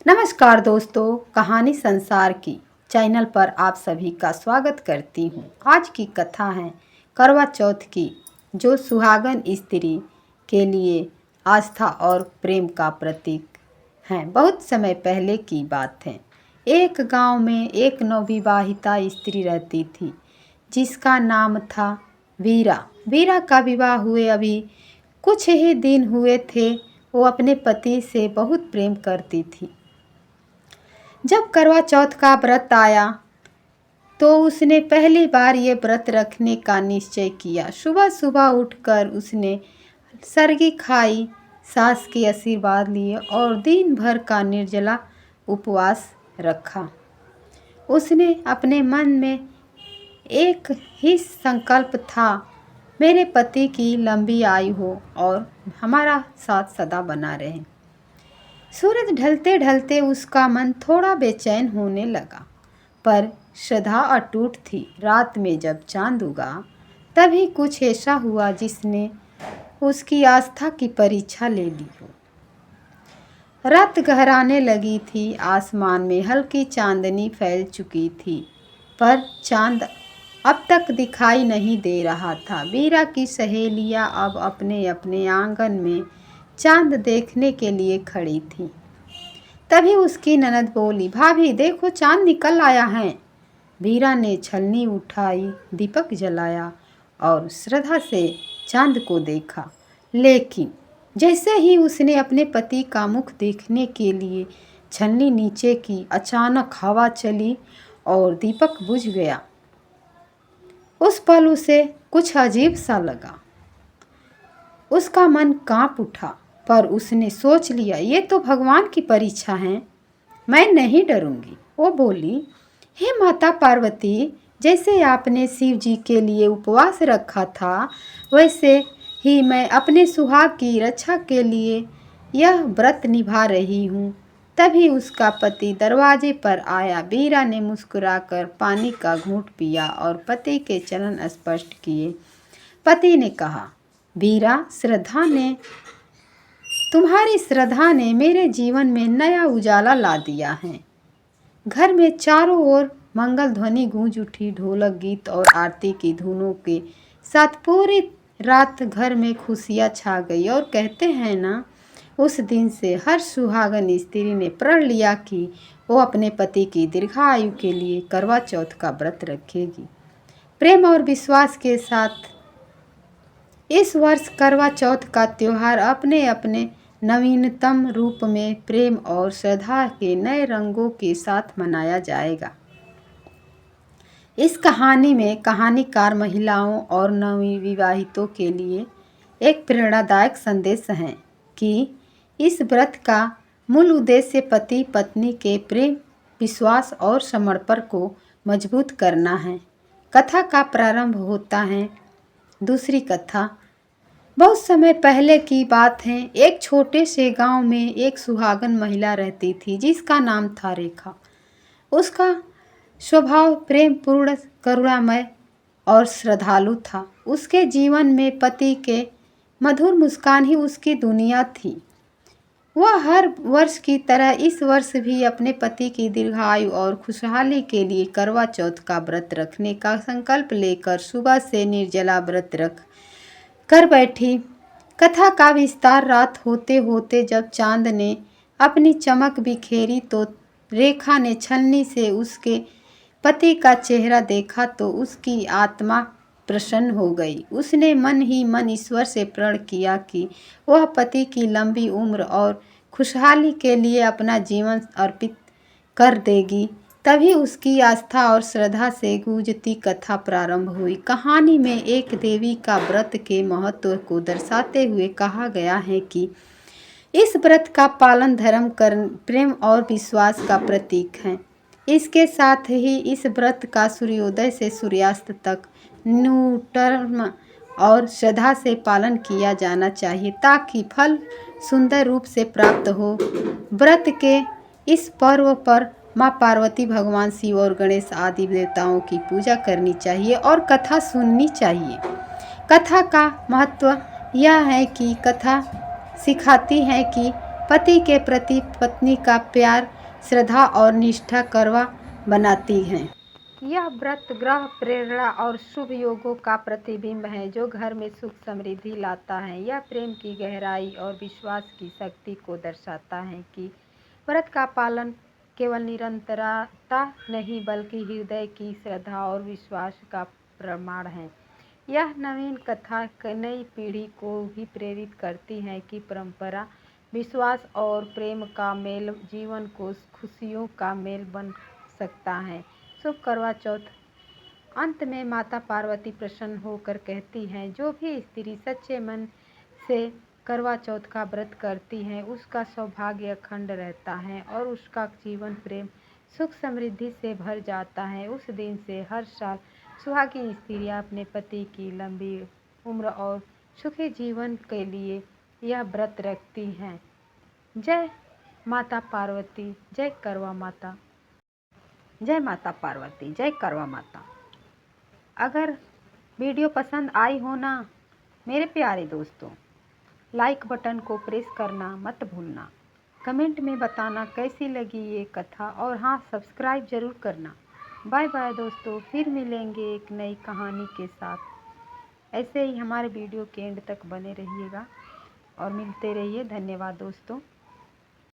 नमस्कार दोस्तों, कहानी संसार की चैनल पर आप सभी का स्वागत करती हूँ। आज की कथा है करवा चौथ की, जो सुहागन स्त्री के लिए आस्था और प्रेम का प्रतीक है। बहुत समय पहले की बात है। एक गांव में एक नवविवाहिता स्त्री रहती थी, जिसका नाम था वीरा। वीरा का विवाह हुए अभी कुछ ही दिन हुए थे। वो अपने पति से बहुत प्रेम करती थी। जब करवा चौथ का व्रत आया तो उसने पहली बार ये व्रत रखने का निश्चय किया। सुबह सुबह उठकर उसने सरगी खाई, सास के आशीर्वाद लिए और दिन भर का निर्जला उपवास रखा। उसने अपने मन में एक ही संकल्प था, मेरे पति की लंबी आयु हो और हमारा साथ सदा बना रहे। सूरज ढलते ढलते उसका मन थोड़ा बेचैन होने लगा, पर श्रद्धा अटूट थी। रात में जब चांद उगा, तभी कुछ ऐसा हुआ जिसने उसकी आस्था की परीक्षा ले ली हो। रात गहराने लगी थी, आसमान में हल्की चांदनी फैल चुकी थी, पर चांद अब तक दिखाई नहीं दे रहा था। वीरा की सहेलियां अब अपने अपने आंगन में चांद देखने के लिए खड़ी थीं। तभी उसकी ननद बोली, भाभी देखो चांद निकल आया है। वीरा ने छलनी उठाई, दीपक जलाया और श्रद्धा से चांद को देखा। लेकिन जैसे ही उसने अपने पति का मुख देखने के लिए छलनी नीचे की, अचानक हवा चली और दीपक बुझ गया। उस पल उसे कुछ अजीब सा लगा। उसका मन कांप उठा, पर उसने सोच लिया, ये तो भगवान की परीक्षा है, मैं नहीं डरूंगी। वो बोली, हे माता पार्वती, जैसे आपने शिव जी के लिए उपवास रखा था, वैसे ही मैं अपने सुहाग की रक्षा के लिए यह व्रत निभा रही हूँ। तभी उसका पति दरवाजे पर आया। वीरा ने मुस्कुराकर पानी का घूंट पिया और पति के चरण स्पर्श किए। पति ने कहा, वीरा, तुम्हारी श्रद्धा ने मेरे जीवन में नया उजाला ला दिया है। घर में चारों ओर मंगल ध्वनि गूंज उठी। ढोलक, गीत और आरती की धुनों के साथ पूरी रात घर में खुशियाँ छा गई। और कहते हैं ना, उस दिन से हर सुहागन स्त्री ने प्रण लिया कि वो अपने पति की दीर्घायु के लिए करवा चौथ का व्रत रखेगी। प्रेम और विश्वास के साथ इस वर्ष करवा चौथ का त्यौहार अपने अपने नवीनतम रूप में प्रेम और श्रद्धा के नए रंगों के साथ मनाया जाएगा। इस कहानी में कहानीकार महिलाओं और नवविवाहितों के लिए एक प्रेरणादायक संदेश है कि इस व्रत का मूल उद्देश्य पति पत्नी के प्रेम, विश्वास और समर्पण को मजबूत करना है। कथा का प्रारंभ होता है। दूसरी कथा बहुत समय पहले की बात है। एक छोटे से गांव में एक सुहागन महिला रहती थी, जिसका नाम था रेखा। उसका स्वभाव प्रेमपूर्ण, करुणामय और श्रद्धालु था। उसके जीवन में पति के मधुर मुस्कान ही उसकी दुनिया थी। वह हर वर्ष की तरह इस वर्ष भी अपने पति की दीर्घायु और खुशहाली के लिए करवा चौथ का व्रत रखने का संकल्प लेकर सुबह से निर्जला व्रत रख कर बैठी। कथा का विस्तार रात होते होते जब चांद ने अपनी चमक बिखेरी तो रेखा ने छलनी से उसके पति का चेहरा देखा तो उसकी आत्मा प्रसन्न हो गई। उसने मन ही मन ईश्वर से प्रण किया कि वह पति की लंबी उम्र और खुशहाली के लिए अपना जीवन अर्पित कर देगी। तभी उसकी आस्था और श्रद्धा से गूंजती कथा प्रारंभ हुई। कहानी में एक देवी का व्रत के महत्व को दर्शाते हुए कहा गया है कि इस व्रत का पालन धर्म, कर्म, प्रेम और विश्वास का प्रतीक है। इसके साथ ही इस व्रत का सूर्योदय से सूर्यास्त तक न्यूनतम और श्रद्धा से पालन किया जाना चाहिए, ताकि फल सुंदर रूप से प्राप्त हो। व्रत के इस पर्व पर माँ पार्वती, भगवान शिव और गणेश आदि देवताओं की पूजा करनी चाहिए और कथा सुननी चाहिए। कथा का महत्व यह है कि कथा सिखाती है कि पति के प्रति पत्नी का प्यार, श्रद्धा और निष्ठा करवा बनाती हैं। यह व्रत ग्रह प्रेरणा और शुभ योगों का प्रतिबिंब है जो घर में सुख समृद्धि लाता है। यह प्रेम की गहराई और विश्वास की शक्ति को दर्शाता है कि व्रत का पालन केवल निरंतरता नहीं बल्कि हृदय की श्रद्धा और विश्वास का प्रमाण है। यह नवीन कथा नई पीढ़ी को भी प्रेरित करती है कि परंपरा, विश्वास और प्रेम का मेल जीवन को खुशियों का मेल बन सकता है। शुभ करवा चौथ। अंत में माता पार्वती प्रसन्न होकर कहती हैं, जो भी स्त्री सच्चे मन से करवा चौथ का व्रत करती है उसका सौभाग्य अखंड रहता है और उसका जीवन प्रेम, सुख समृद्धि से भर जाता है। उस दिन से हर साल सुहागिन स्त्रियां अपने पति की लंबी उम्र और सुखी जीवन के लिए यह व्रत रखती हैं। जय माता पार्वती, जय करवा माता। जय माता पार्वती, जय करवा माता। अगर वीडियो पसंद आई हो ना मेरे प्यारे दोस्तों, लाइक बटन को प्रेस करना मत भूलना। कमेंट में बताना कैसी लगी ये कथा और हाँ, सब्सक्राइब ज़रूर करना। बाय बाय दोस्तों, फिर मिलेंगे एक नई कहानी के साथ। ऐसे ही हमारे वीडियो के एंड तक बने रहिएगा और मिलते रहिए। धन्यवाद दोस्तों।